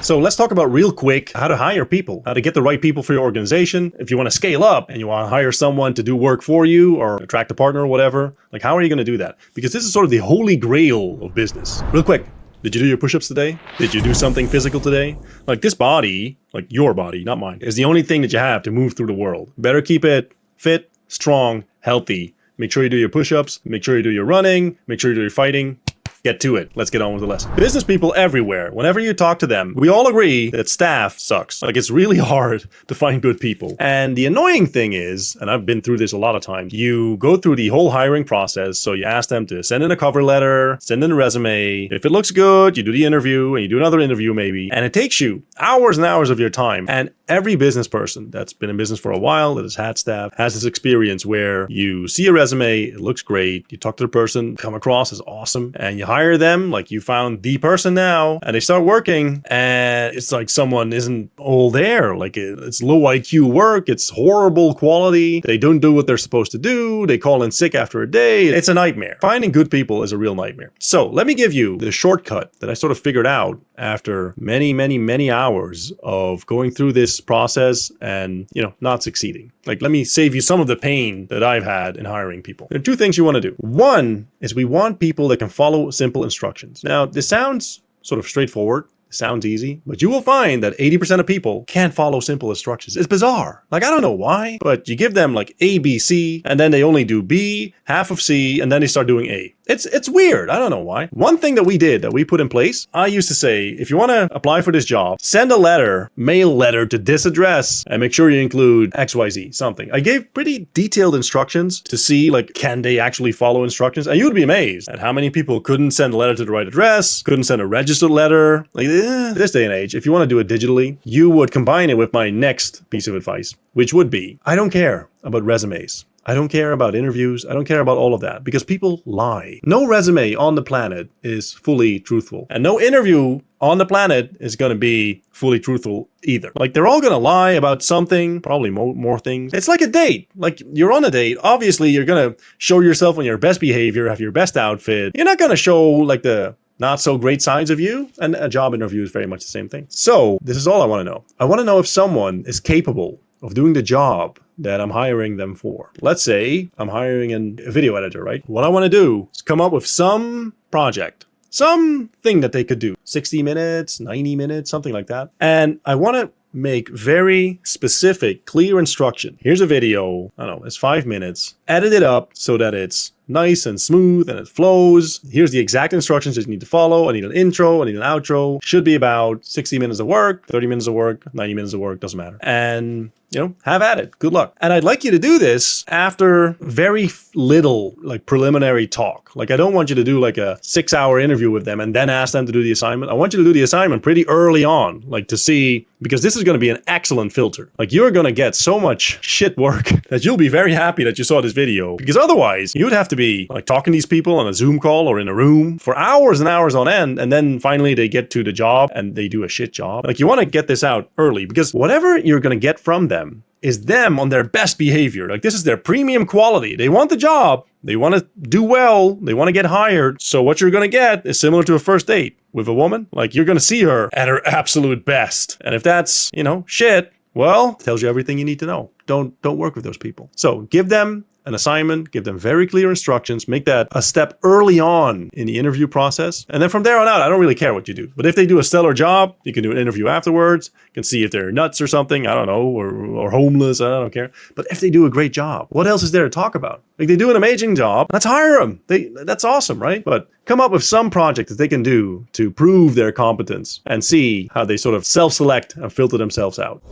So let's talk about real quick how to hire people, how to get the right people for your organization. If you want to scale up and you want to hire someone to do work for you or attract a partner or whatever, like how are you going to do that? Because this is sort of the holy grail of business. Real quick, did you do your push-ups today? Did you do something physical today? Like this body, like your body, not mine, is the only thing that you have to move through the world. Better keep it fit, strong, healthy. Make sure you do your push-ups, make sure you do your running, make sure you do your fighting. Get to it. Let's get on with the lesson. Business people everywhere, whenever you talk to them, we all agree that staff sucks. Like it's really hard to find good people. And the annoying thing is, and I've been through this a lot of times, you go through the whole hiring process. So you ask them to send in a cover letter, send in a resume. If it looks good, you do the interview and you do another interview maybe. And it takes you hours and hours of your time. And every business person that's been in business for a while, that has had staff, has this experience where you see a resume, it looks great, you talk to the person, come across as awesome, and you hire them like you found the person now, and they start working, and it's like someone isn't all there. Like it's low IQ work, it's horrible quality, they don't do what they're supposed to do, they call in sick after a day. It's a nightmare. Finding good people is a real nightmare. So let me give you the shortcut that I sort of figured out after many hours of going through this process and, not succeeding. Like, let me save you some of the pain that I've had in hiring people. There are two things you want to do. One is we want people that can follow simple instructions. Now, this sounds sort of straightforward. Sounds easy, but you will find that 80% of people can't follow simple instructions. It's bizarre. Like, I don't know why, but you give them like A, B, C, and then they only do B, half of C, and then they start doing A. It's weird. I don't know why. One thing that we put in place, I used to say, if you want to apply for this job, send a letter, mail letter to this address, and make sure you include XYZ, something. I gave pretty detailed instructions to see, like, can they actually follow instructions? And you would be amazed at how many people couldn't send a letter to the right address, couldn't send a registered letter. Like, this day and age, if you want to do it digitally, you would combine it with my next piece of advice, which would be, I don't care about resumes. I don't care about interviews. I don't care about all of that because people lie. No resume on the planet is fully truthful. And no interview on the planet is going to be fully truthful either. Like they're all going to lie about something, probably more things. It's like a date. Like you're on a date. Obviously, you're going to show yourself on your best behavior, have your best outfit. You're not going to show like the not so great sides of you. And a job interview is very much the same thing. So this is all I want to know. I want to know if someone is capable of doing the job that I'm hiring them for. Let's say I'm hiring a video editor, right? What I want to do is come up with some project, something that they could do. 60 minutes, 90 minutes, something like that. And I want to make very specific, clear instruction. Here's a video, I don't know, it's 5 minutes. Edit it up so that it's nice and smooth and it flows. Here's the exact instructions that you need to follow. I need an intro, I need an outro. Should be about 60 minutes of work, 30 minutes of work, 90 minutes of work, doesn't matter. And have at it. Good luck. And I'd like you to do this after very little like preliminary talk. Like I don't want you to do like a 6-hour interview with them and then ask them to do the assignment. I want you to do the assignment pretty early on, like to see, because this is going to be an excellent filter. Like you're going to get so much shit work that you'll be very happy that you saw this video, because otherwise you would have to be like talking to these people on a Zoom call or in a room for hours and hours on end. And then finally they get to the job and they do a shit job. Like you want to get this out early, because whatever you're going to get from them is them on their best behavior. Like this is their premium quality. They want the job. They want to do well. They want to get hired. So what you're going to get is similar to a first date with a woman. Like you're going to see her at her absolute best. And if that's, shit, well, it tells you everything you need to know. Don't work with those people. So give them an assignment, give them very clear instructions, make that a step early on in the interview process. And then from there on out, I don't really care what you do. But if they do a stellar job, you can do an interview afterwards. You can see if they're nuts or something, I don't know, or homeless, I don't care. But if they do a great job, what else is there to talk about? Like they do an amazing job, let's hire them. That's awesome, right? But come up with some project that they can do to prove their competence and see how they sort of self-select and filter themselves out.